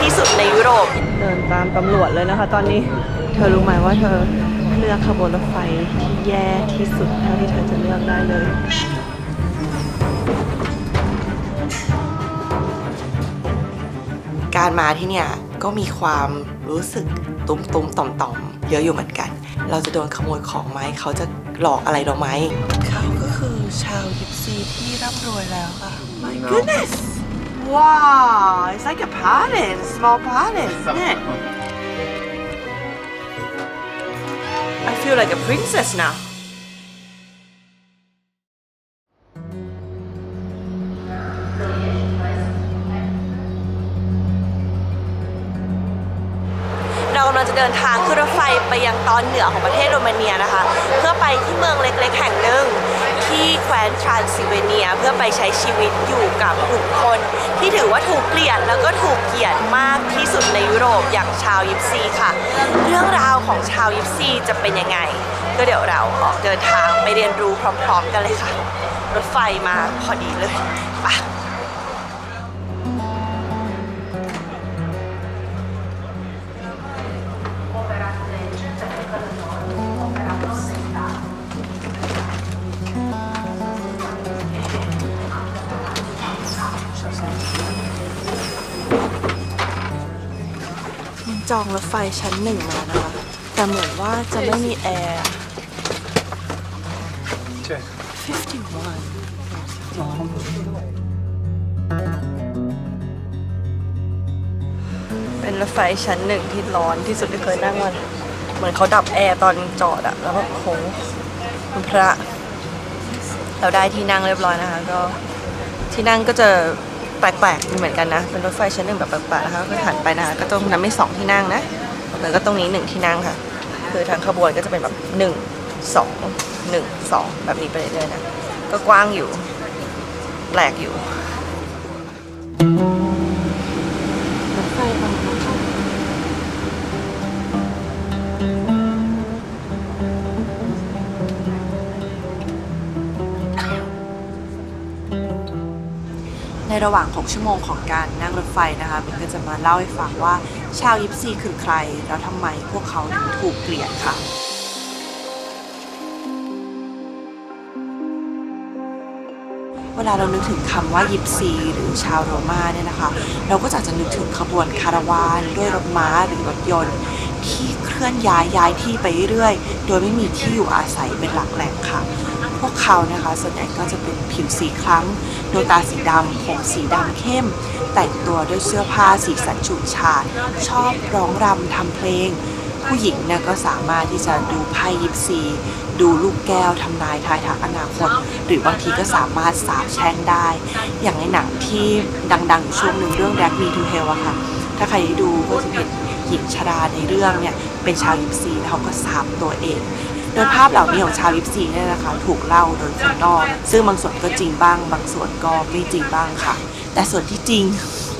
ที่สุดในยุโรปเดินตามตำรวจเลยนะคะตอนนี้เธอรู้ไหมว่าเธอเลือกขบวนรถไฟที่แย่ที่สุดเท่าที่เธอจะเลือกได้เลยการมาที่เนี่ยก็มีความรู้สึกตุ้มๆต่อมๆเยอะอยู่เหมือนกันเราจะโดนขโมยของไหมเขาจะหลอกอะไรเราไหมเขาก็คือชาวยิปซีที่ร่ำรวยแล้วค่ะ My goodness wow it's like a palace small palace isn't it I feel like a princess nowเรากำลังจะเดินทางขึ้นรถไฟไปยังตอนเหนือของประเทศโรมาเนียนะคะเพื่อไปที่เมืองเล็กๆแห่งหนึ่งที่แคว้นทรานซิลเวเนียเพื่อไปใช้ชีวิตอยู่กับกลุ่มคนที่ถือว่าถูกเกลียดแล้วก็ถูกเกลียดมากที่สุดในยุโรปอย่างชาวยิปซีค่ะเรื่องราวของชาวยิปซีจะเป็นยังไงก็เดี๋ยวเราออกเดินทางไปเรียนรู้พร้อมๆกันเลยค่ะรถไฟมาพอดีเลยไปจองรถไฟชั้นหนึ่งมานะคะแต่เหมือนว่าจะไม่มีแอร์51เป็นรถไฟชั้นหนึ่งที่ร้อนที่สุดที่เคยนั่งมาเหมือนเขาดับแอร์ตอนจอดอะแล้วแบบโหคุณพระเราได้ที่นั่งเรียบร้อยนะคะก็ที่นั่งก็จะแปลกๆเหมือนกันนะเป็นรถไฟชั้นหนึ่งแบบแปลกๆนะคะก็หันไปนะคะก็ตรงนั้นไม่2ที่นั่งนะแล้วก็ตรงนี้1ที่นั่งค่ะคือทางขบวนก็จะเป็นแบบ1 2 1 2แบบนี้ไปเรื่อยๆนะก็กว้างอยู่แปลกอยู่รถไฟมาในระหว่าง6ชั่วโมงของการนั่งรถไฟนะคะมินก็จะมาเล่าให้ฟังว่าชาวยิปซีคือใครแล้วทำไมพวกเขาถึงถูกเกลียดค่ะเวลาเรานึกถึงคำว่ายิปซีหรือชาวโรม่าเนี่ยนะคะเราก็จะนึกถึงขบวนคาราวานด้วยรถม้าหรือรถยนต์ที่เคลื่อนย้ายที่ไปเรื่อยๆโดยไม่มีที่อยู่อาศัยเป็นหลักแหล่งค่ะพวกเขานะคะส่วนใหญ่ก็จะเป็นผิวสีคล้ำดวงตาสีดำผมสีดำเข้มแต่งตัวด้วยเสื้อผ้าสีสันฉูดฉาดชอบร้องรำทำเพลงผู้หญิงเนี่ยก็สามารถที่จะดูไพ่ยิปซีดูลูกแก้วทำนายทายทักอนาคตหรือบางทีก็สามารถสาปแช่งได้อย่างในหนังที่ดังๆอยู่ช่วงหนึ่งเรื่อง Drag Me to Hell อะค่ะถ้าใครได้ดูก็จะเห็นหญิงชราในเรื่องเนี่ยเป็นชาวยิปซีแล้วเขาก็สาปตัวเองโดยภาพเหล่านี้ของชาวยิปซีเนี่ยนะคะถูกเล่าโดยคนนอกซึ่งบางส่วนก็จริงบ้างบางส่วนก็ไม่จริงบ้างค่ะแต่ส่วนที่จริง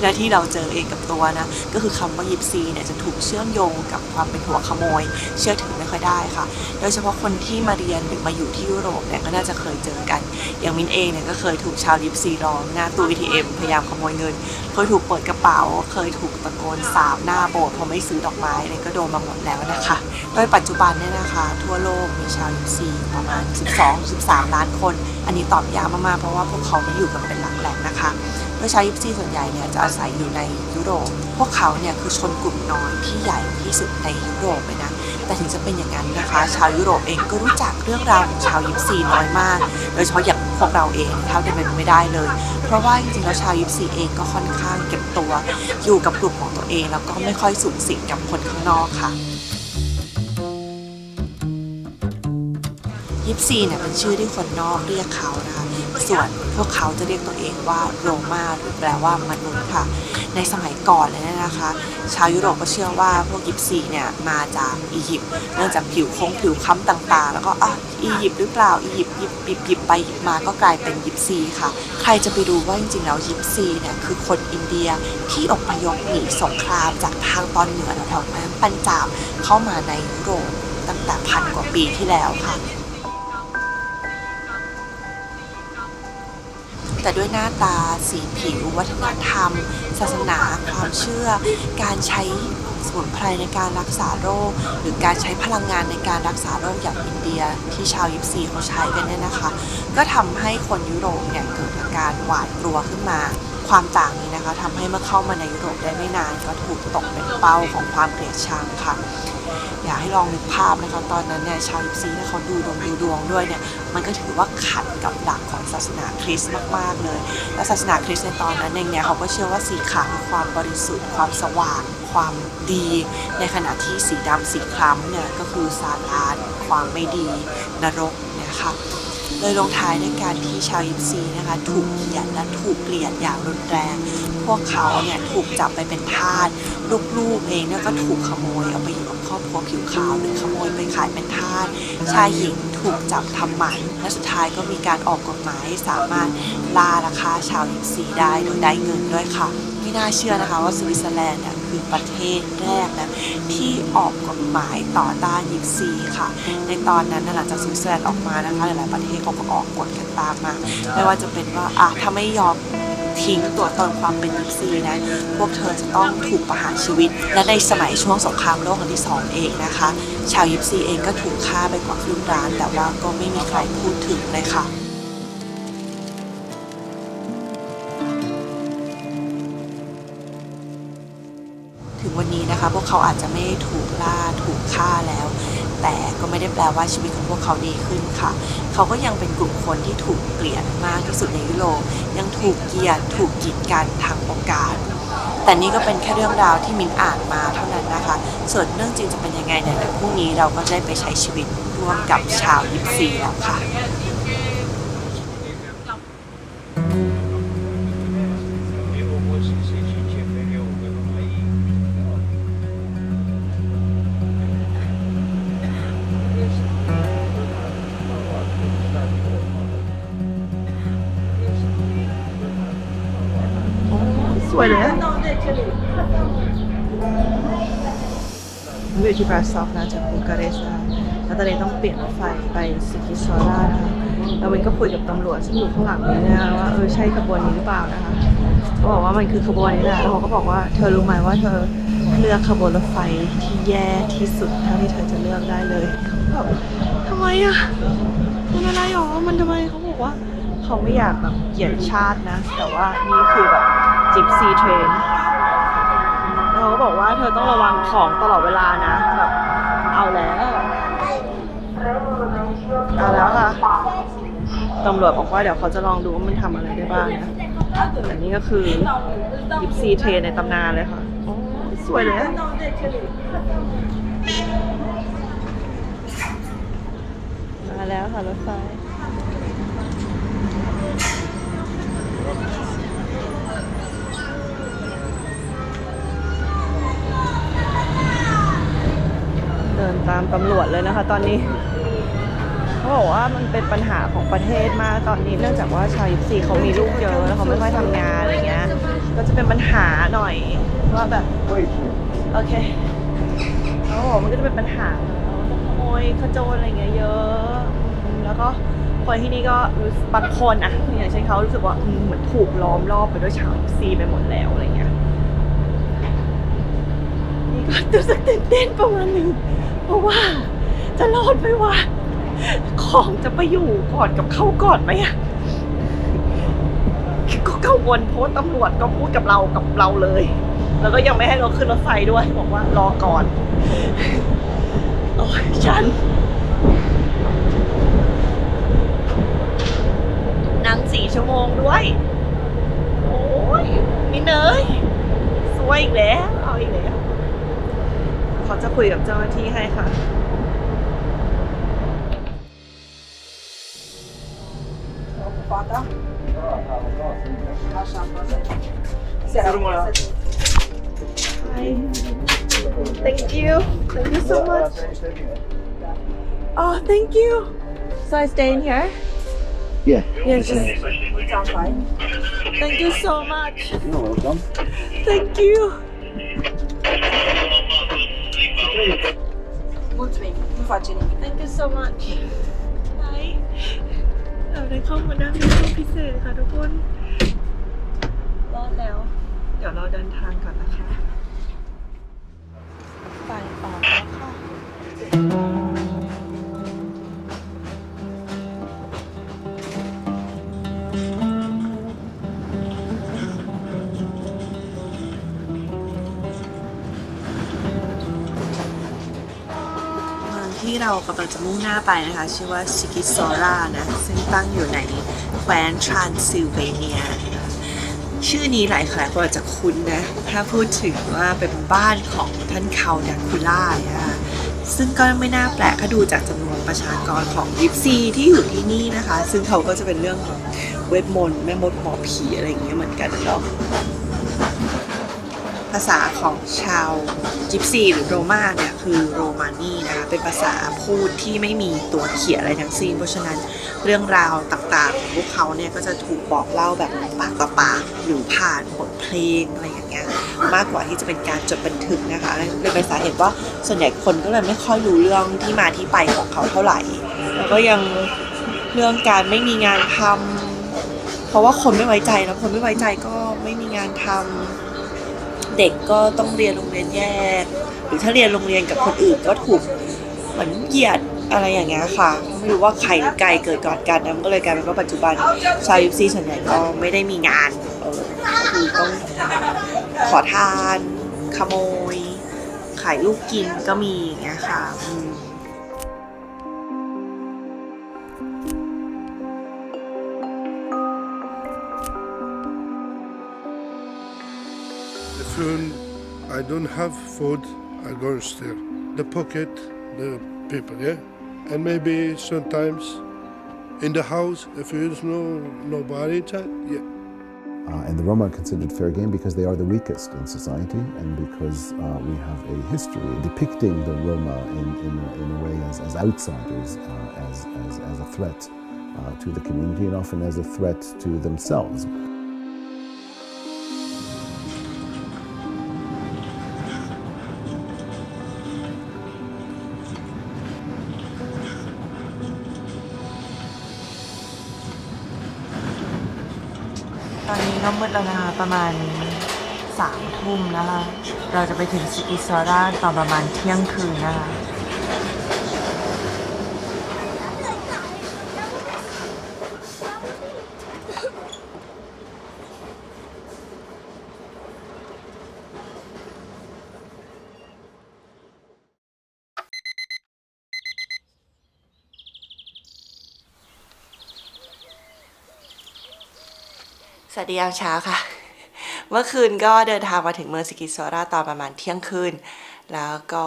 และที่เราเจอเองกับตัวนะก็คือคำว่ายิปซีเนี่ยจะถูกเชื่อมโยงกับความเป็นหัวขโมยเชื่อถือไม่ค่อยได้ค่ะโดยเฉพาะคนที่มาเรียนหรือมาอยู่ที่ยุโรปเนี่ยก็น่าจะเคยเจอกันอย่างมินเองเนี่ยก็เคยถูกชาวยิปซีล้อมหน้าตู้ ATM พยายามขโมยเงินเคยถูกเปิดกระเป๋าเคยถูกตะโกนสาปหน้าโบสถ์เพราะไม่ซื้อดอกไม้เนี่ยก็โดนมาหมดแล้วนะคะโดยปัจจุบันเนี่ยนะคะทั่วโลกมีชาวยิปซีประมาณ12-13 ล้านคนอันนี้ตอบยากมากๆเพราะว่าพวกเขาไม่อยู่กันเป็นหลักแหล่งนะคะโดยชาวยิปซีส่วนใหญ่เนี่ยจะอาศัยอยู่ในยุโรปพวกเขาเนี่ยคือชนกลุ่มน้อยที่ใหญ่ที่สุดในยุโรปเลยนะแต่ถึงจะเป็นอย่างนั้นนะคะชาวยุโรปเองก็รู้จักเรื่องราวของชาวยิปซีน้อยมากโดยเฉพาะอย่างพวกเราเองเท่าที่เป็นไม่ได้เลยเพราะว่าจริงๆแล้วชาวยิปซีเองก็ค่อนข้างเก็บตัวอยู่กับกลุ่มของตัวเองแล้วก็ไม่ค่อยสูงสิงกับคนข้างนอกค่ะยิปซีเนี่ยเป็นชื่อที่คนนอกเรียกเขานะคะส่วนพวกเขาจะเรียกตัวเองว่าโรม่าหรือแปลว่ามนุษย์ค่ะในสมัยก่อนเลยนะคะชาวยุโรปก็เชื่อว่าพวกยิปซีเนี่ยมาจากอียิปต์เนื่องจากผิวค้ำต่างๆแล้วก็อียิปต์หรือเปล่าอียิปต์หยิบไปหยิบมาก็กลายเป็นยิปซีค่ะใครจะไปรู้ว่าจริงๆแล้วยิปซีเนี่ยคือคนอินเดียที่อพยพหนีสงครามจากทางตอนเหนือแถวๆนั้นปัญจาบเข้ามาในยุโรปตั้งแต่1,000 กว่าปีที่แล้วค่ะแต่ แต่ด้วยหน้าตาสีผิววัฒนธรรม ศาสนาความเชื่อ การใช้สมุนไพรในการรักษาโรค หรือการใช้พลังงานในการรักษาโรคอย่างอินเดียที่ชาวยิปซีเขาใช้กันเนี่ยนะคะ ก็ทำให้คนยุโรปเนี่ยเกิดอาการหวาดกลัวขึ้นมา ความต่างนี้นะคะทำให้เมื่อเข้ามาในยุโรปได้ไม่นานก็ถูกตกเป็นเป้าของความเกลียดชังค่ะ อยากให้ลองนึกภาพนะคะตอนนั้นเนี่ยชาวยิปซีเนี่ยเขาดูดวงด้วยเนี่ยมันก็ถือว่าขัดกับหลักของศาสนาคริสต์มากๆเลยและศาสนาคริสต์ในตอนนั้นเองเนี่ยเขาก็เชื่อว่าสีขาวคือความบริสุทธิ์ความสว่างความดีในขณะที่สีดำสีคล้ำเนี่ยก็คือซาตานความไม่ดีนรกนะคะเลยลงท้ายในการที่ชาวยิปซีนะคะถูกเหยียดและถูกเกลียดอย่างรุนแรงพวกเขาเนี่ยถูกจับไปเป็นทาสลูกๆเองเนี่ยก็ถูกขโมยเอาไปอยู่กับครอบครัวผิวขาวหรือขโมยไปขายเป็นทาสชายหญิงถูกจับทำหมันและสุดท้ายก็มีการออกกฎหมายสามารถล่าราคาชาวยิปซีได้โดยได้เงินด้วยค่ะไม่น่าเชื่อนะคะว่าสวิตเซอร์แลนด์เนี่ยคือประเทศแรกนะที่ออกกฎหมายต่อต้านยิปซีค่ะในตอนนั้นหลังจากสวิตเซอร์แลนด์ออกมานะคะหลายๆประเทศเขาก็ออกกฎกันตามมาไม่ว่าจะเป็นว่าถ้าไม่ยอมทิ้งตัวตนความเป็นยิปซีนะพวกเธอจะต้องถูกประหารชีวิตและในสมัยช่วงสงครามโลกครั้งที่2เองนะคะชาวยิปซีเองก็ถูกฆ่าไปกว่าครึ่งล้านแต่ว่าก็ไม่มีใครพูดถึงเลยค่ะถึงวันนี้นะคะพวกเขาอาจจะไม่ถูกล่าถูกฆ่าแล้วแต่ก็ไม่ได้แปลว่าชีวิตของพวกเขาดีขึ้นค่ะเขาก็ยังเป็นกลุ่มคนที่ถูกเกลียดมากที่สุดในยุโรปยังถูกเกลียดถูกกีดกันทางโอกาสแต่นี่ก็เป็นแค่เรื่องราวที่มิ้นอ่านมาเท่านั้นนะคะส่วนเรื่องจริงจะเป็นยังไงเนี่ยเดี๋ยวพรุ่งนี้เราก็ได้ไปใช้ชีวิตร่วมกับชาวยิปซีแล้วค่ะ สวยเลยอยู่ที่บราซอฟนะจากบูคาเรสต์แล้วตอนนี้ต้องเปลี่ยนรถไฟไปซิกิซอร่านะคะแล้ววินก็คุยกับตำรวจซึ่งอยู่ข้างหลังนี้นะว่าใช่ขบวนนี้หรือเปล่านะคะเขาบอกว่ามันคือขบวนนี้แหละแล้วเขาก็บอกว่าเธอรู้ไหมว่าเธอเลือกขบวนรถไฟที่แย่ที่สุดเท่าที่เธอจะเลือกได้เลยเขาแบบทำไมอะมันอะไรหรอมันทำไมเขาบอกว่าเขาไม่อยากแบบเกลียดชาตินะแต่ว่านี่คือแบบจิปซีเทรนเขาก็บอกว่าเธอต้องระวังของตลอดเวลานะแบบเอาแล้วค่ะตำรวจบอกว่าเดี๋ยวเขาจะลองดูว่ามันทำอะไรได้บ้างนะแต่นี่ก็คือยิปซีเทรนในตำนานเลยค่ะโอ้สวยเลยมาแล้วค่ะรถไฟเดินตามตำรวจเลยนะคะตอนนี้เขาบอกว่ามันเป็นปัญหาของประเทศมากตอนนี้เนื่องจากว่าชาวยิปซีเขามีลูกเยอะแล้วเขาไม่ค่อยทำงานอะไรเงี้ยก็จะเป็นปัญหาหน่อยว่าแบบโอเคเขาบอกมันก็จะเป็นปัญหาขโมยขโจรอะไรเงี้ยเยอะแล้วก็คนที่นี่ก็บางคนอะอย่างเช่นเขารู้สึกว่าเหมือนถูกล้อมรอบไปด้วยชาวยิปซีไปหมดแล้วอะไรเงี้ยนี่ก็รู้สึกตื่นเต้นประมาณนึงเพราะว่าจะรอดไหมวะของจะไปอยู่ก่อนกับเขาก่อนไหมอะก็กังวลเพราะตำรวจก็พูดกับเราเลยแล้วก็ยังไม่ให้เราขึ้นรถไฟด้วยบอกว่ารอก่อนโอ้ยฉันนั่ง4 ชั่วโมงด้วยโอ้ยนี่เนยสวยอีกแล้วเอาอีกแล้วเขาจะคุยกับเจ้าหน้าที่ให้ค่ะThank you so much. Oh, thank you. So I stay in here? Yeah. Yeah, just thank you so much. You're welcome. Thank you. Mulțumim, nu face nimic. Thank you so much. Bye. ได้เข้ามานั่งในห้องพิเศษค่ะทุกคนรอดแล้ว เดี๋ยวเราเดินทางก่อนนะคะไปออกแล้วค่ะที่เรากำลังจะมุ่งหน้าไปนะคะชื่อว่าซิกิซอรานะซึ่งตั้งอยู่ในแคว้นทรานซิลเวเนียชื่อนี้หลายคนอาจจะคุ้นนะถ้าพูดถึงว่าเป็นบ้านของท่านคาวดาคูล่านะคะซึ่งก็ไม่น่าแปลกถ้าดูจากจำนวนประชากรของยิปซีที่อยู่ที่นี่นะคะซึ่งเขาก็จะเป็นเรื่องของเวทมนต์แม่มดหมอผีอะไรอย่างเงี้ยเหมือนกันเนาะภาษาของชาวจิปซีหรือโรมาเนี่ยคือโรมานีนะคะเป็นภาษาพูดที่ไม่มีตัวเขียนอะไรทั้งสิ้นเพราะฉะนั้นเรื่องราวต่างๆของพวกเขาเนี่ยก็จะถูกบอกเล่าแบบปากต่อปากหรือผ่านบทเพลงอะไรอย่างเงี้ยมากกว่าที่จะเป็นการจดบันทึกนะคะเลยเป็นสาเหตุว่าส่วนใหญ่คนก็เลยไม่ค่อยรู้เรื่องที่มาที่ไปของเขาเท่าไหร่แล้วก็ยังเรื่องการไม่มีงานทำเพราะว่าคนไม่ไว้ใจแล้วคนไม่ไว้ใจก็ไม่มีงานทำเด็กก็ต้องเรียนโรงเรียนแยกหรือถ้าเรียนโรงเรียนกับคนอื่นก็ถูกเหมือนเหยียดอะไรอย่างเงี้ยค่ะไม่รู้ว่าใครหรือไก่เกิดก่อนกันนะมันก็เลยกลายเป็นว่าปัจจุบันชาวยิปซีส่วนใหญ่ก็ไม่ได้มีงานก็คือต้องขอทานขโมยขายลูกกินก็มีอย่างเงี้ยค่ะIf I don't have food, I go and steal the pocket, the people, yeah, and maybe sometimes in the house if there's nobody inside, yeah. And the Roma are considered fair game because they are the weakest in society, and because we have a history depicting the Roma in a way as outsiders, as a threat to the community, and often as a threat to themselves.ตอนนี้ก็มืดแล้วนะคะประมาณ3 ทุ่มนะคะเราจะไปถึงซิกิซอราตอนประมาณเที่ยงคืนนะคะสวัสดียามเช้าค่ะ เมื่อคืนก็เดินทางมาถึงเมืองซิกิซอราตอนประมาณเที่ยงคืนแล้วก็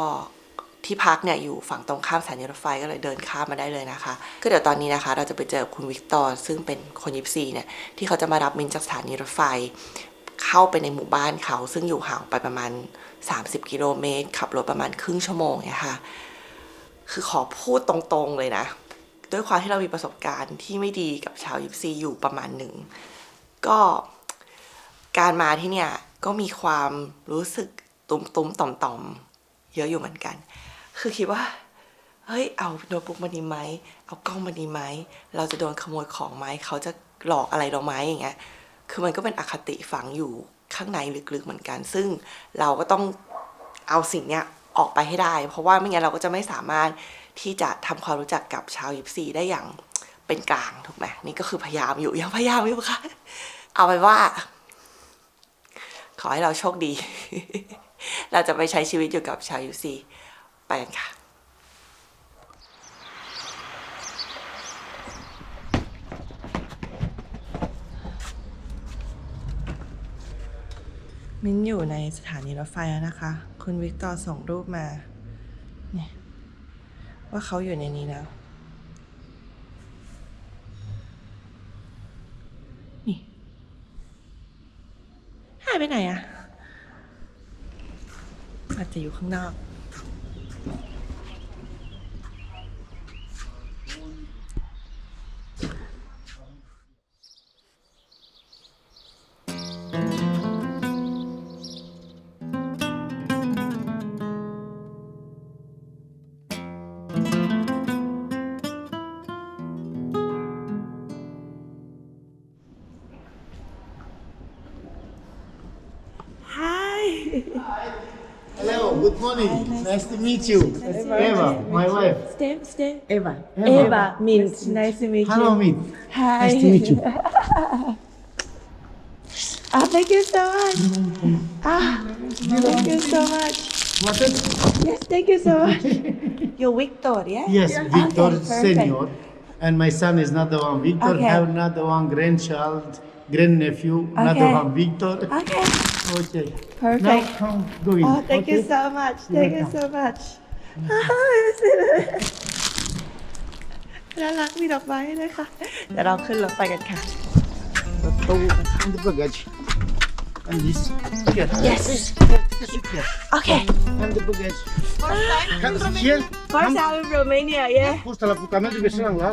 ที่พักเนี่ยอยู่ฝั่งตรงข้ามสถานีรถไฟก็เลยเดินข้ามมาได้เลยนะคะก็เดี๋ยวตอนนี้นะคะเราจะไปเจอคุณวิกตอร์ซึ่งเป็นคนยิปซีเนี่ยที่เขาจะมารับมินจากสถานีรถไฟเข้าไปในหมู่บ้านเขาซึ่งอยู่ห่างไปประมาณ30 กิโลเมตรขับรถประมาณครึ่งชั่วโมงเนี่ยค่ะคือขอพูดตรงๆเลยนะด้วยความที่เรามีประสบการณ์ที่ไม่ดีกับชาวยิปซีอยู่ประมาณหนึ่งก็การมาที่เนี่ยก็มีความรู้สึกตุ้มๆต่อมๆเยอะอยู่เหมือนกันคือคิดว่าเฮ้ยเอาโน้ตบุ๊กมาดีไหมเอากล้องมาดีไหมเราจะโดนขโมยของไหมเขาจะหลอกอะไรเราไหมอย่างเงี้ยคือมันก็เป็นอคติฝังอยู่ข้างในลึกๆเหมือนกันซึ่งเราก็ต้องเอาสิ่งเนี้ยออกไปให้ได้เพราะว่าไม่งั้นเราก็จะไม่สามารถที่จะทำความรู้จักกับชาวยิปซีได้อย่างเป็นกลางถูกไหมนี่ก็คือพยายามอยู่ยังพยายามอยู่ค่ะเอาไปว่าขอให้เราโชคดี เราจะไปใช้ชีวิตอยู่กับชาวยิปซีไปกันค่ะมิ้นอยู่ในสถานีรถไฟแล้วนะคะคุณวิกตอร์ส่งรูปมาเนี่ยว่าเขาอยู่ในนี้แล้วนี่หายไปไหนอะอาจจะอยู่ข้างนอก Hello, good morning. Nice to meet you. It's Eva, my wife. Stay. Eva means nice to meet you. Hello, meet. Hi. Nice to meet you. Thank you so much. Thank you so much. What is? Yes, thank you so much. You're Victor, yeah? Yes, Victor Okay, perfect. Senior. And my son is not the one. Victor Okay. have not the one grandchild, grandnephew, not the Okay. one. Victor. Okay, Okay. perfect. Now come, go in. Thank you okay? so much. Thank you so much. น่ารักมีดอกไม้ด้วยค่ะ เดี๋ยวเราขึ้นรถไปกันค่ะ รถตู้นะคะ And the baggage. And this. Here. Yes. Here. Okay. And the baggage. Here. First time in Romania, yeah. Pusta la puta mea, trebuie să am la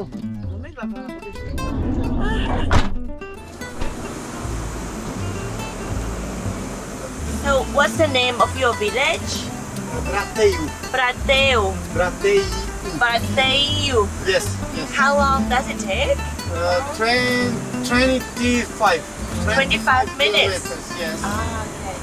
So, what's the name of your village? Brateiu. Prateu. Brateiu. Yes. How long does it take? 25. 25 minutes. Yes. Okay.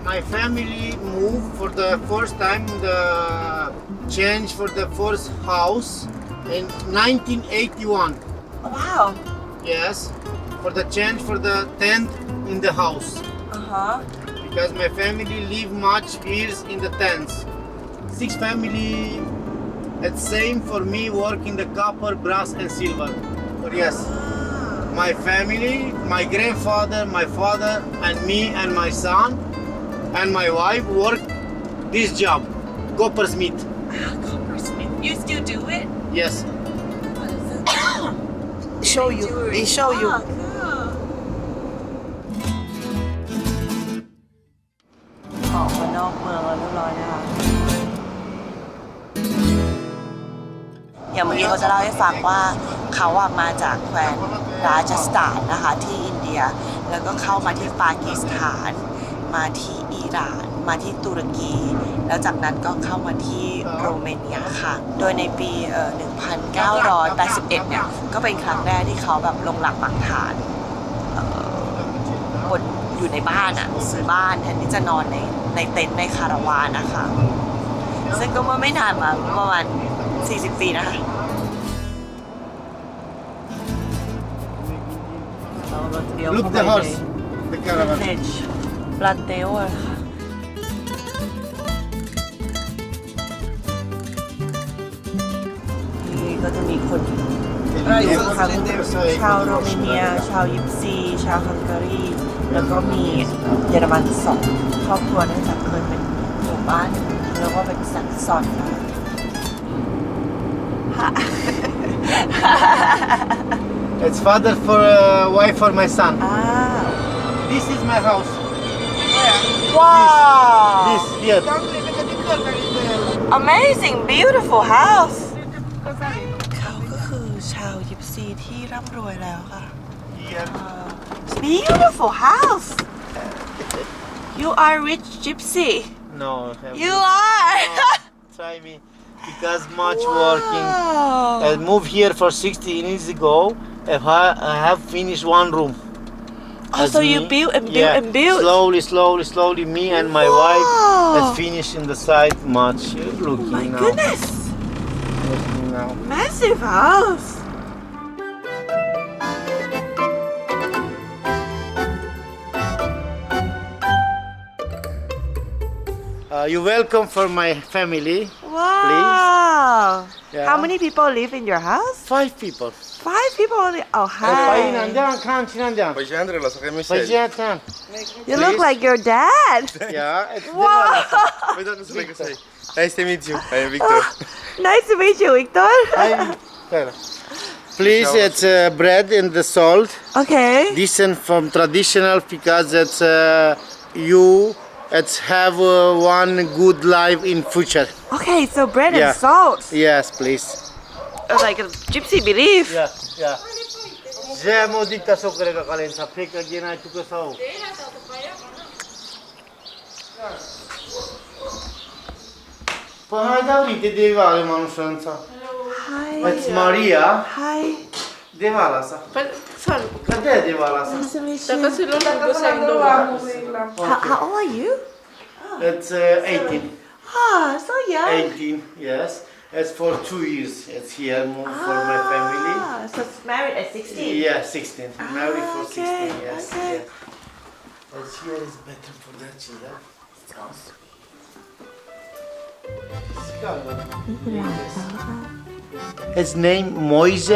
My family moved for the first time the change for the first house in 1981. Wow. Yes, for the change for the tent in the house Uh-huh. because my family live much years in the tents. 6 family. It's same for me work in the copper, brass and silver. But yes, my family, my grandfather, my father and me and my son and my wife work this job, coppersmith. Coppersmith. You still do it? Yes. Show you. They show you. Cool. ออกมานอกเมืองแล้วเรียบร้อยนะคะอย่างเมื่อกี้เขาจะเล่าให้ฟังว่าเขาอะมาจากแคว้นราชสถานนะคะที่อินเดีย แล้วก็เข้ามาที่ปากีสถาน มาที่อิหร่าน มาที่ตุรกี แล้วจากนั้นก็เข้ามาที่โรมาเนียค่ะ โดยในปี1981เนี่ยก็เป็นครั้งแรกที่เขาแบบลงหลักปักฐานบนอยู่ในบ้านอะซื้อบ้านแทนที่จะนอนในเต็นท์ในคาราวานนะคะ ซึ่งก็เมื่อไม่นานมาประมาณ40 ปีนะคะเราจะเลี้ยว Look เข้า the ไป horse, the ใน caravan. เนจปลาเตลอะค่ะนี่ก็จะมีคนอยู่ทั้งชาวโรมาเนีย ชาวยิปซี ชาวฮังการี แล้วก็มีเยอรมัน2 ครอบครัวเนื่องจากเคยเป็นหมู่บ้านแล้วก็เป็นสันซอนนะคะ It's father for wife for my son. อ้าว This is my house. ว้าว This here. Amazing beautiful house เขาก็คือชาวยิปซีที่ร่ำรวยแล้วค่ะ Here. Beautiful house You are rich gypsy No. You are Try me. Because much working. Wow. I moved here for 16 years ago. I have finished one room. Oh, As so you me- build and build yeah, and build. Slowly, me and my wife has finished in the side much. Looking My now. goodness Looking now. Massive house You welcome for my family. Wow Yeah. How many people live in your house? 5 people. 5 people only Oh Păi, hi Nandean, can Nandean. Păi și Andrei, lasă că mi Păi, can. You look like your dad Yeah, it's Wow Păi dacă să le găseai. Nice to meet you. I am Victor. Nice to meet you Victor Please, it's bread and the salt. Okay Decent from traditional because it's it's have one good life in future. Okay, so bread and Yeah. salt. Yes, please. Like a gypsy belief. Yeah. Zemo dicta so crega calenza, peka gena tu ko sau. Păi hai da uite de vale manușanța. Hi. It's Maria. Hi. Devalasa. Cadê a Devalasa? How old are you? It's 18. Ah, so young. 18, yes. It's for 2 years. It's here for my family. Ah, so married at 16. Yeah, 16. Married for okay, 16, yes. okay. yes. It's here is better for the children. His name Moise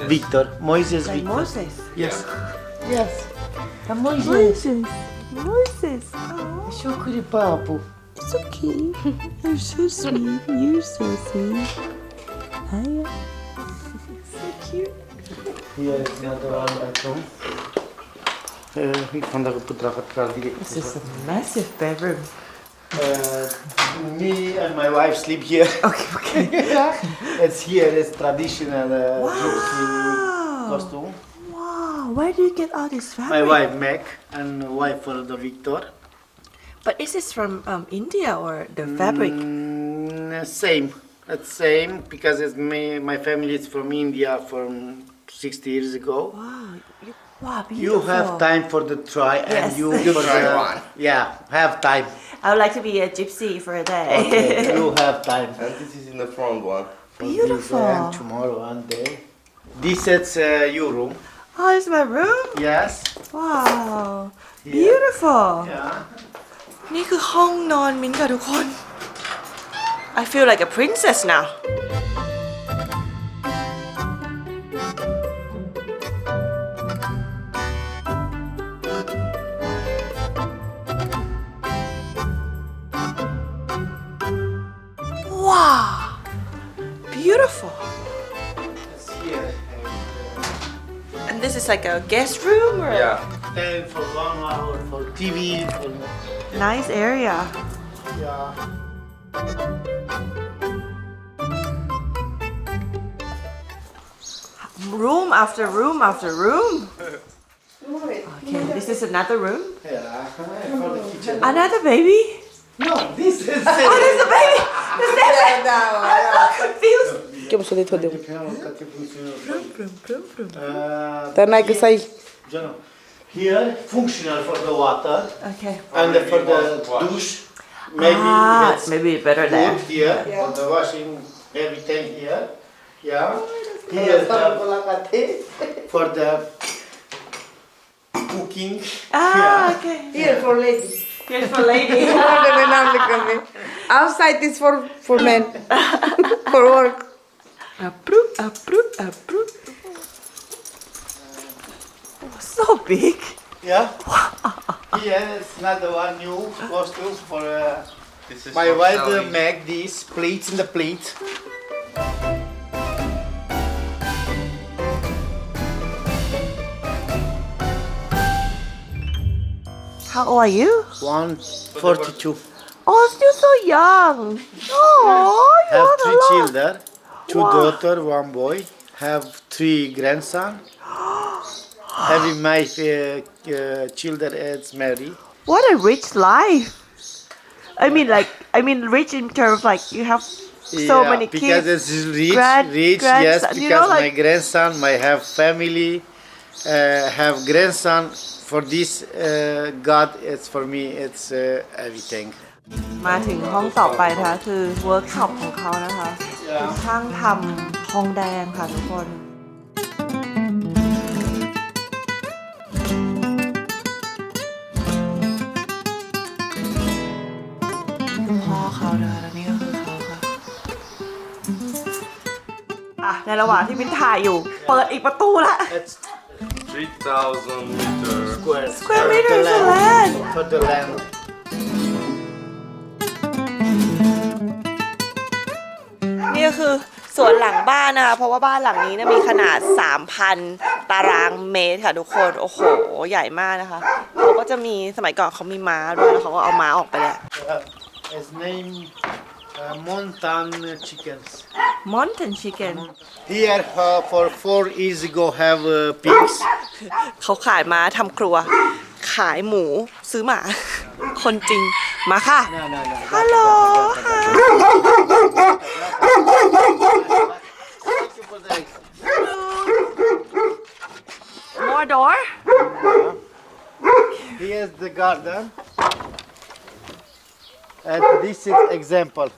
Victor. Moises Like Victor. Moses. Yes. Yes. Moises. Moses. Moses. Oh, Shukri papu. it's okay. You're so sweet. You're so sweet. Hiya. So cute. Here is another one bathroom. Ik vond dat ik direct. This is a massive bedroom. Me and my wife sleep here. Okay. It's here. It's traditional gypsy costume. Wow, where do you get all this fabric? My wife Meg and wife for the Victor. But is this from India or the fabric? Same. It's same because it's me. My family is from India from 60 years ago. Wow, beautiful. You have time for the try and Yes. you You for try the, one. Yeah, have time. I would like to be a gypsy for a day. Okay, you have time. And this is in the front one. Beautiful. And tomorrow one day. This is your room. Oh, it's my room? Yes. Wow. Yeah. Beautiful. Yeah. นี่คือห้องนอนมิ้นท์ค่ะทุกคน I feel like a princess now. Wow. Beautiful. It's here. And this is like a guest room or Yeah. Time for 1 hour for TV. For, nice area. yeah. Room after room after room. Okay, this is another room. Yeah. For the kitchen. Another baby. No, this is. Oh, there's a baby. There's a baby. I'm so confused. Che posso detto devo? Then I can say here functional for the water Okay. and for the douche. Maybe it's maybe better there. good here for the washing everything here. Yeah. Here for the cooking. Ah, okay. here for ladies. Here's for lady. Outside is for men. For work. Approve, approve, approve. Oh, so big. Yeah. Here is another one new costume for This is my for wife selling. make these plates in the plate. How old are you? 142. Oh, still so young. Oh, you Have want a 3 lot. children, 2 Wow. daughter, 1 boy. Have 3 grandson. Having my children is married. What a rich life. I mean, rich in terms like you have so Yeah, many because kids. it's rich, grandson, yes. Because you know, my like- grandson, my have family, have grandson. For this, God, it's for me, it's everything. มาถึงห้องต่อไปนะคะคือเวิร์กช็อปของเขานะคะเป็นช่างทำทองแดงค่ะทุกคน พ่อเขานะคะแล้วนี่ก็คือเขาค่ะอ่ะในระหว่างที่มิ้นถ่ายอยู่ เปิดอีกประตูละ It's 3,000 meters. Square meters of land. For the land. นี่ก็คือสวนหลังบ้านนะคะ เพราะว่าบ้านหลังนี้เนี่ยมีขนาด 3,000 ตารางเมตรค่ะทุกคน โอ้โห ใหญ่มากนะคะเขาก็จะมีสมัยก่อนเขามีม้าด้วยแล้วเขาก็เอาม้าออกไปแล้ว His name Mountain Chickens. Mountain chicken Here for 4 years ago have pigs. เขาขายม้าทำครัว ขายหมูซื้อหมา คนจริง มาค่ะ No. ฮัลโหลค่ะ Thank you for the the garden. And this is example.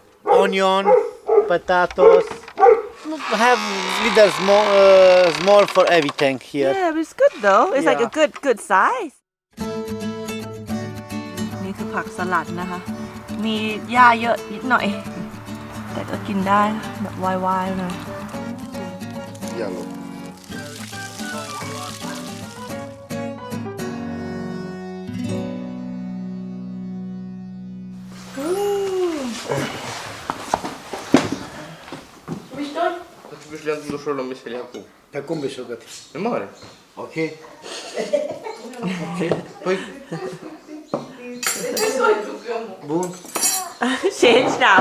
Onion, potatoes. Have little small for everything here. Yeah, but it's good though. It's like a Yeah. good size. นี่คือผักสลัดนะคะ มีหญ้าเยอะนิดหน่อย แต่ก็กินได้แบบวายๆเลย Yellow. Beschließen du schon ein bisschen Jakob. Da kommen wir schon. Ne mare. Okay. Bun. Change now.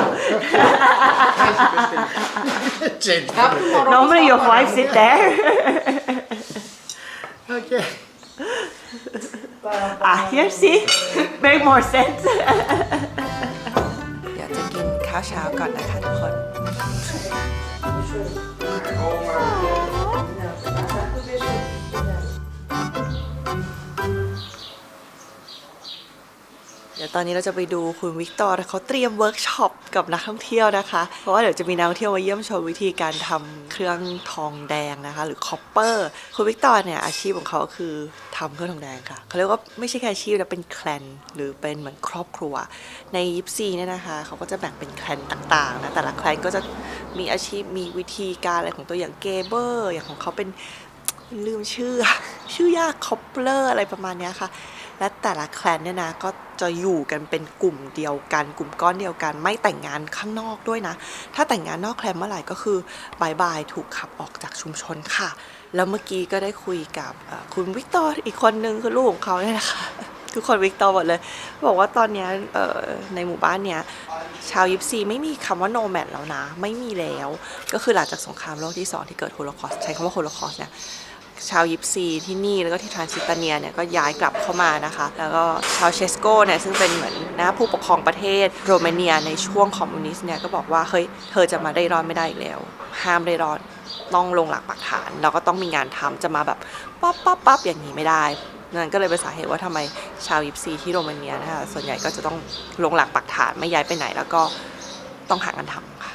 Normally your wife sit there. Okay. Here see, make more sense. เดี๋ยวจะกินข้าวเช้าก่อนนะคะทุกคน เดี๋ยวตอนนี้เราจะไปดูคุณวิกตอร์เขาเตรียมเวิร์กช็อปกับนักท่องเที่ยวนะคะ เพราะว่าเดี๋ยวจะมีนักท่องเที่ยวมาเยี่ยมชมวิธีการทำเครื่องทองแดงนะคะ หรือคอปเปอร์คุณวิกตอร์เนี่ยอาชีพของเขาคือทำเครื่องทองแดงค่ะเขาเรียกว่าไม่ใช่แค่อาชีพแต่เป็นแคลนหรือเป็นเหมือนครอบครัวในยิปซีเนี่ยนะคะเขาก็จะแบ่งเป็นแคลนต่างๆนะแต่ละแคลนก็จะมีอาชีพมีวิธีการอะไรของตัวอย่างเกเบอร์อย่างของเขาเป็นลืมชื่อยากคอปเปอร์อะไรประมาณเนี้ยค่ะและแต่ละแคลนเนี่ยนะก็จะอยู่กันเป็นกลุ่มเดียวกันกลุ่มก้อนเดียวกันไม่แต่งงานข้างนอกด้วยนะถ้าแต่งงานนอกแคลนเมื่อไหร่ก็คือบายบายถูกขับออกจากชุมชนค่ะแล้วเมื่อกี้ก็ได้คุยกับคุณวิกตอร์อีกคนนึงคือลูกของเขาเนี่ยนะคะทุกคนวิกตอร์หมดเลยบอกว่าตอนนี้ในหมู่บ้านเนี้ยชาวยิปซีไม่มีคำว่าโนแมดแล้วนะไม่มีแล้วก็คือหลังจากสงครามโลกที่2ที่เกิดโฮโลคอสต์ใช้คำว่าโฮโลคอสต์เนี่ยชาวยิปซีที่นี่แล้วก็ที่ทรานซิลเวเนียเนี่ยก็ย้ายกลับเข้ามานะคะแล้วก็ชาวเชสโกเนี่ยซึ่งเป็นเหมือนนะผู้ปกครองประเทศโรมาเนียในช่วงคอมมิวนิสต์เนี่ยก็บอกว่าเฮ้ยเธอจะมาได้ร้อนไม่ได้อีกแล้วห้ามได้ร้อนต้องลงหลักปักฐานแล้วก็ต้องมีงานทำจะมาแบบปั๊บอย่างนี้ไม่ได้นั่นก็เลยเป็นสาเหตุว่าทำไมชาวยิปซีที่โรมาเนียนะคะส่วนใหญ่ก็จะต้องลงหลักปักฐานไม่ย้ายไปไหนแล้วก็ต้องหางานทำค่ะ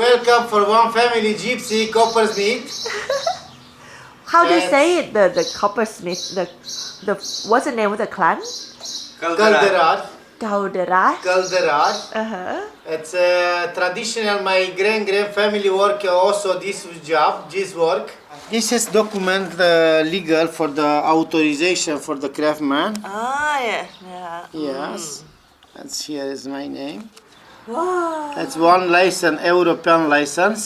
Welcome for one family gypsy coppersmith. How do you Yes. say it the coppersmith the what's the name of the clan Calderad. Calderas Calderad. uh-huh It's traditional. My grand family work also this job, this work. This is document legal for the authorization for the craftsman. yeah Yes. That's here is my name. wow That's one license, European license.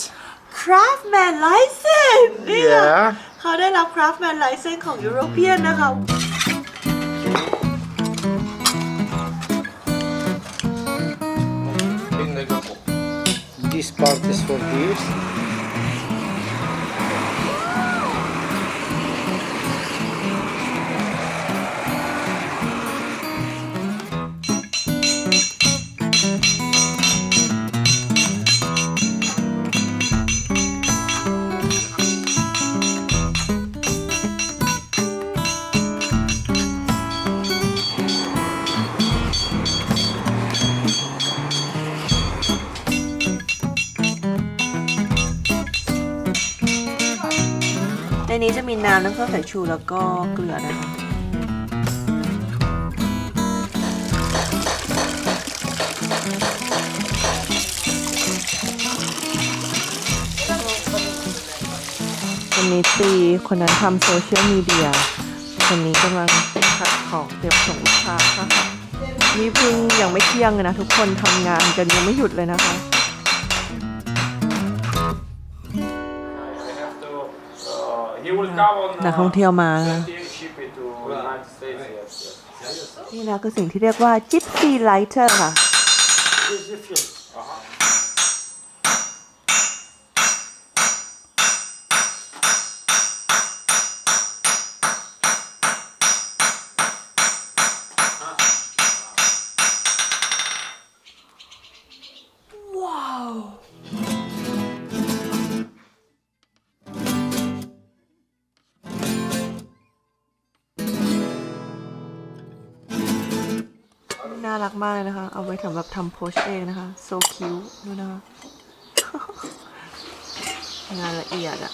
Craftsman license เนี่ย Yeah. เขาได้รับ Craftsman license ของ European นะคะ This part is for this.ในนี้จะมีน้ำส้มสายชูแล้วก็เกลือนะคะคนนี้ตีคนนั้นทำโซเชียลมีเดียคนนี้กำลังขัดของเตรียมส่งลูกค้าค่ะนี่เพิ่งยังไม่เที่ยงเลยนะทุกคนทำงานกันยังไม่หยุดเลยนะคะ He will come on นักท่องเที่ยวมา 20 ship it to United States. Yes. นี่นะคือสิ่งที่เรียกว่า Gypsy Lighter ค่ะ ว้าว ารักมากเลยนะคะ เอาไว้สำหรับทำโพสเองนะคะ so cute ดูนะคะ งานละเอียดอะ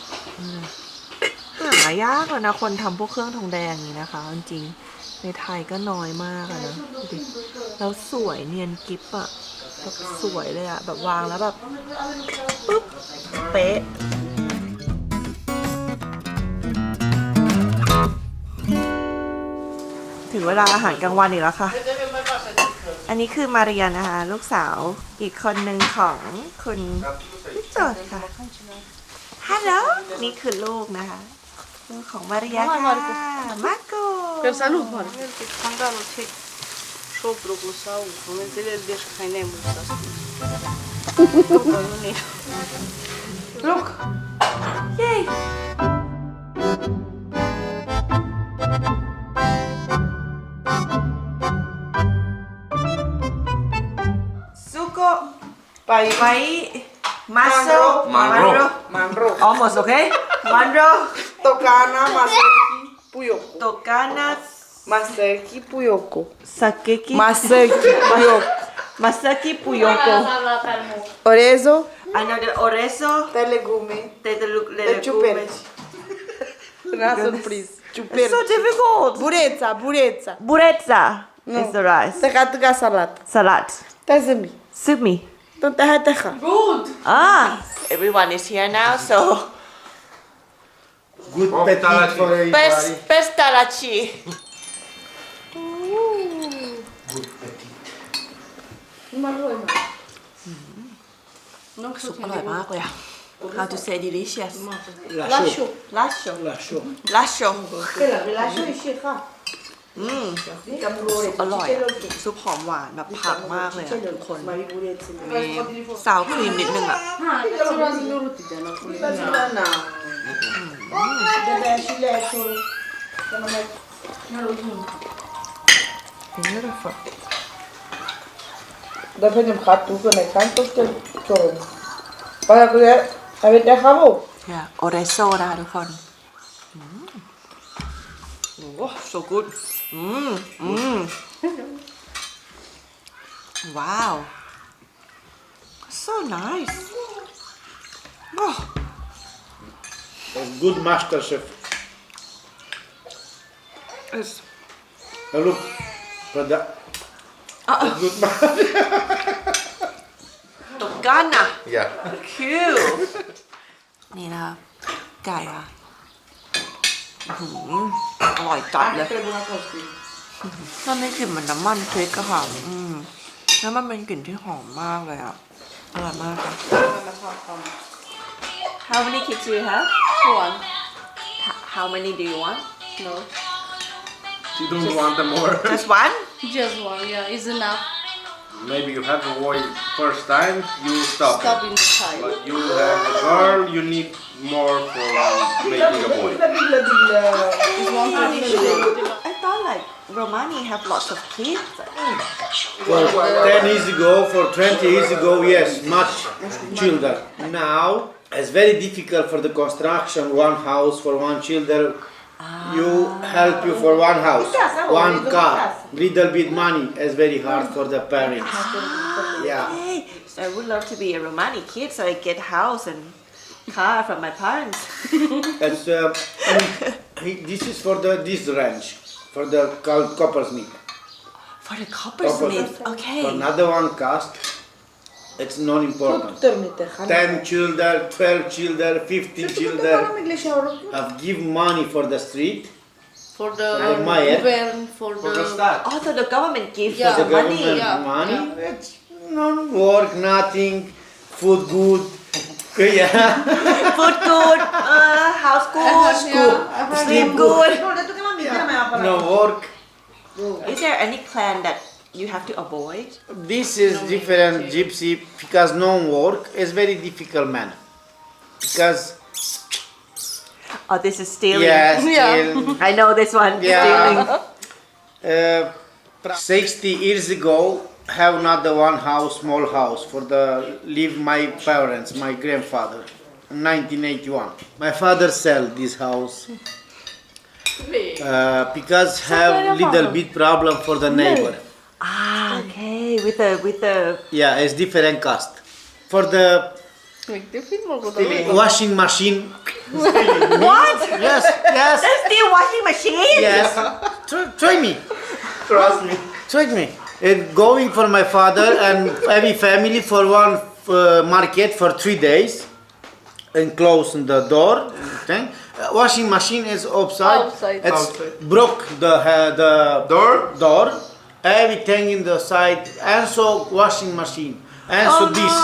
หายากเลยนะคนทำพวกเครื่องทองแดงนี้นะคะ จริงๆในไทยก็น้อยมากอะนะดูดิแล้วสวยเนียนกิฟอะแบบสวยเลยอะแบบวางแล้วแบบปุ๊บเป๊ะ ถึงเวลาอาหารกลางวันอีกแล้วค่ะ อันนี้คือมาเรียนะคะ ลูกสาวอีกคนหนึ่งของคุณพี่โจทย์ค่ะ ฮัลโหล นี่คือลูกนะคะ ลูกของมาเรียค่ะ มาโก Per salut, Marco. Scandalul ce șopru cu sau, în înțeles de haine mult asta. Look. Yay! Suco, pai, maso, Manro. almost okay. Manro, Tocana, Maseki, Puyoko. tocana, Maseki, Puyoko. sakeki, Maseki, Puyoko. masaki puyoko. Orezo, Another oreso, te legume. te Te ciuperci. Una surpriză. It's Ciuperci. so difficult. Bureța, bureța. Bureza is the rice. Tăca salată. Salad. Te zâmbi. Soup me. Tonte hai teha. Ah, everyone is here now, so Good appetit for everybody. pestalaci. Soup อร่อยมากเลยอะ How to say delicious? Lascio. Lascio. Lascio. Lascio. Lascio e și ha. อร่อยอะซุปหอมหวานแบบผักมากเลยอะทุกคนมีซาวครีมนิดนึงอะ Dădea și leșul. Beautiful. Da vedem hatul că ne canto că ciorăm. Para că avete havo. เนี่ยโอเรโซนะคะทุกคนโอ้ so good ว้าว so nice oh. A good master chef. It's Look, for the good master. Tocana Yeah. cute นี่นะคะไก่ค่ะอร่อยจัดเลยมันมีกลิ่นเหมือนน้ำมันพริกอะค่ะแล้วมันเป็นกลิ่นที่หอมมากเลยอะอร่อยมากค่ะ How many kids do you have? One. How many do you want? No. You don't want them more. Just one? Just one, yeah, is enough. Maybe you have a boy first time, you stop. Stop in the child. But you have a girl, you need more for making a boy. It's one tradition. I thought like Romani have lots of kids. For 10 years ago, for 20 years ago, yes, much children. Now, it's very difficult for the construction, one house for one children. You help you for one house, one car, little bit money is very hard for the parents. Yeah. Hey, so I would love to be a Romani kid so I get house and car from my parents. It's, this is for this ranch, for the coppersmith. For the coppersmith, okay. For another one caste, it's not important. Tărmite, 10 children, 12 children, 15 children have give money for the street, For the Maier. government, for For the the... start. Oh, so the government gives Yeah. the the money. government yeah, money. yeah. It's no work, nothing, food good. Yeah. Food good, house good, sleep good. No work. Is there any clan that you have to avoid? This is different gypsy because no work is very difficult man. Because Oh, this is stealing. yes, Yeah. I know this one. Stealing. yeah. 60 years ago, have not the one house, small house for the live my parents, my grandfather. 1981, my father sell this house because have little bit problem for the neighbor. Ah, okay. with the Yeah, it's different cost. For the Make the film or go washing machine. what? Yes, yes, Still washing machine? yes. Try me. Trust me. Try me. Going for my father and every family for one market for 3 days and closing the door. Thing. Washing machine is outside. Outside. It's Outside. broke the Door? door. Everything in the side. And so washing machine. And so this.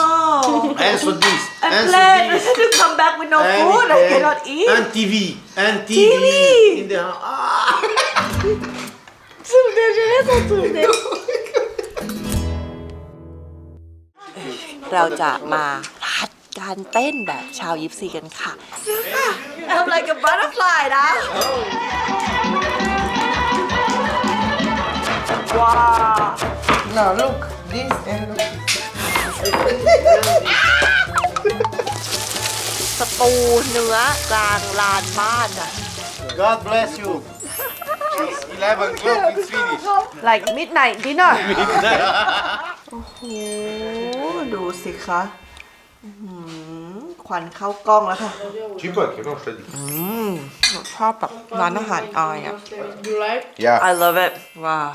And so this. I'm and glad so this. to come back with no food. I Everything. cannot eat. And TV. And TV. TV. In the Today. เราจะมาหัดการเต้นแบบชาวยิปซีกันค่ะซื้อค่ะ I'm like a butterfly นะ ว้าว No, look, this and look. สตูเนื้อกลางลานบ้านอะ God bless you. 11 o'clock in Swedish. like midnight dinner โอ้โห ดูสิคะอื้อหือควันเข้ากล้องแล้วค่ะ Чипаки, ну что ชอบแบบร้านอาหารอายอะ You like? Yeah. I love it ว้าว